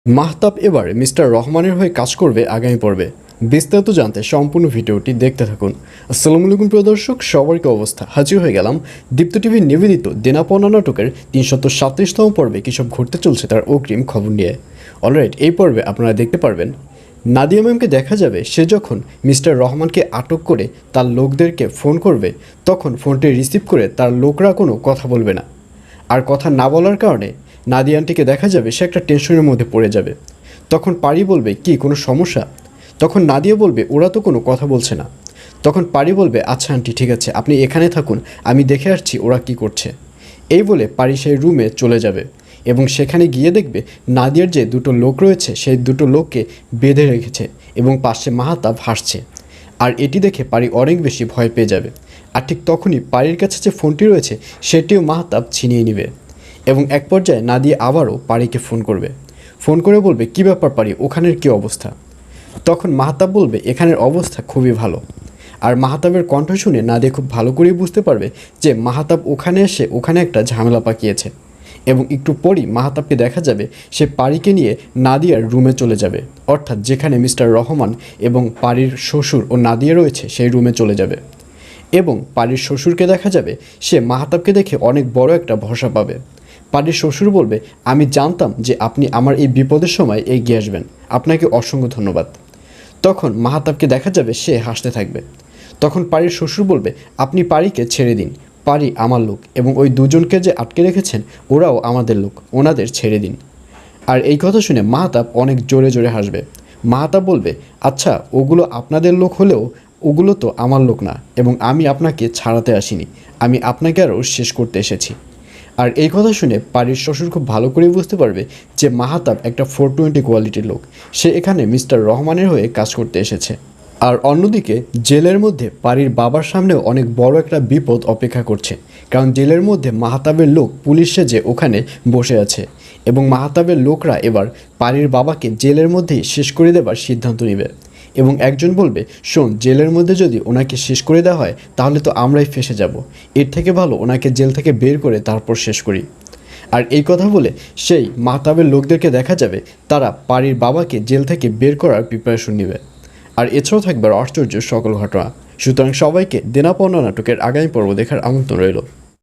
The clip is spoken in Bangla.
মাহতাব এবার মিস্টার রহমানের হয়ে কাজ করবে আগামী পর্বে। বিস্তারিত জানতে সম্পূর্ণ ভিডিওটি দেখতে থাকুন। আসসালামু আলাইকুম প্রিয় দর্শক, সবার কি অবস্থা? হাজির হয়ে গেলাম দীপ্ত টিভির নিবেদিত দেনাপাওনা নাটকের ৩৩৭তম পর্বে কী সব ঘটতে চলছে তার অগ্রিম খবর নিয়ে। অলরাইট, এই পর্বে আপনারা দেখতে পারবেন নাদিয়া ম্যামকে দেখা যাবে সে যখন মিস্টার রহমানকে আটক করে তার লোকদেরকে ফোন করবে, তখন ফোনটি রিসিভ করে তার লোকরা কোনো কথা বলবে না। আর কথা না বলার কারণে নাদিয়া আন্টিকে দেখা যাবে সে একটা টেনশনের মধ্যে পড়ে যাবে। তখন পারি বলবে, কি কোনো সমস্যা? তখন নাদিয়া বলবে, ওরা তো কোনো কথা বলছে না। তখন পারি বলবে, আচ্ছা আন্টি ঠিক আছে, আপনি এখানে থাকুন, আমি দেখে আসছি ওরা কি করছে। এই বলে পারি সেই রুমে চলে যাবে এবং সেখানে গিয়ে দেখবে নাদিয়ার যে দুটো লোক রয়েছে সেই দুটো লোককে বেঁধে রেখেছে এবং পাশে মাহাতাব হাসছে। আর এটি দেখে পারি অনেক বেশি ভয় পেয়ে যাবে। আর ঠিক তখনই পারির কাছে যে ফোনটি রয়েছে সেটিও মাহাতাব ছিনিয়ে নেবে এবং এক পর্যায়ে নাদিয়া আবারও পারিকে ফোন করবে। ফোন করে বলবে, কী ব্যাপার পারি, ওখানের কী অবস্থা? তখন মাহাতাব বলবে, এখানের অবস্থা খুবই ভালো। আর মাহাতাবের কণ্ঠ শুনে নাদিয়া খুব ভালো করেই বুঝতে পারবে যে মাহাতাব ওখানে এসে ওখানে একটা ঝামেলা পাকিয়েছে। এবং একটু পরই মাহাতাবকে দেখা যাবে সে পারিকে নিয়ে নাদিয়ার রুমে চলে যাবে, অর্থাৎ যেখানে মিস্টার রহমান এবং পারির শ্বশুর ও নাদিয়া রয়েছে সেই রুমে চলে যাবে। এবং পারির শ্বশুরকে দেখা যাবে সে মাহাতাবকে দেখে অনেক বড় একটা ভরসা পাবে। পারির শ্বশুর বলবে, আমি জানতাম যে আপনি আমার এই বিপদের সময় এগিয়ে আসবেন, আপনাকে অসংখ্য ধন্যবাদ। তখন মাহাতাবকে দেখা যাবে সে হাসতে থাকবে। তখন পারির শ্বশুর বলবে, আপনি পারিকে ছেড়ে দিন, পারি আমার লোক এবং ওই দুজনকে যে আটকে রেখেছেন ওরাও আমাদের লোক, ওনাদের ছেড়ে দিন। আর এই কথা শুনে মাহাতাব অনেক জোরে জোরে হাসবে। মাহাতাব বলবে, আচ্ছা ওগুলো আপনাদের লোক হলেও ওগুলো তো আমার লোক না এবং আমি আপনাকে ছাড়াতে আসিনি, আমি আপনাকে আরও শেষ করতে এসেছি। আর এই কথা শুনে পারির শ্বশুর খুব ভালো করেই বুঝতে পারবে যে মাহাতাব একটা 420 কোয়ালিটির লোক, সে এখানে মিস্টার রহমানের হয়ে কাজ করতে এসেছে। আর অন্যদিকে জেলের মধ্যে পারির বাবার সামনেও অনেক বড় একটা বিপদ অপেক্ষা করছে, কারণ জেলের মধ্যে মাহাতাবের লোক পুলিশ সেজে ওখানে বসে আছে এবং মাহাতাবের লোকরা এবার পারির বাবাকে জেলের মধ্যেই শেষ করে দেবার সিদ্ধান্ত নেবে। এবং একজন বলবে, শোন, জেলের মধ্যে যদি ওনাকে শেষ করে দেওয়া হয় তাহলে তো আমরাই ফেঁসে যাব, এর থেকে ভালো ওনাকে জেল থেকে বের করে তারপর শেষ করি। আর এই কথা বলে সেই মাহতাবের লোকদেরকে দেখা যাবে তারা পারির বাবাকে জেল থেকে বের করার প্রিপারেশন নেবে। আর এছাড়াও থাকবে আশ্চর্য সকল ঘটনা। সুতরাং সবাইকে দেনা পাওনা নাটকের আগামী পর্ব দেখার আমন্ত্রণ রইল।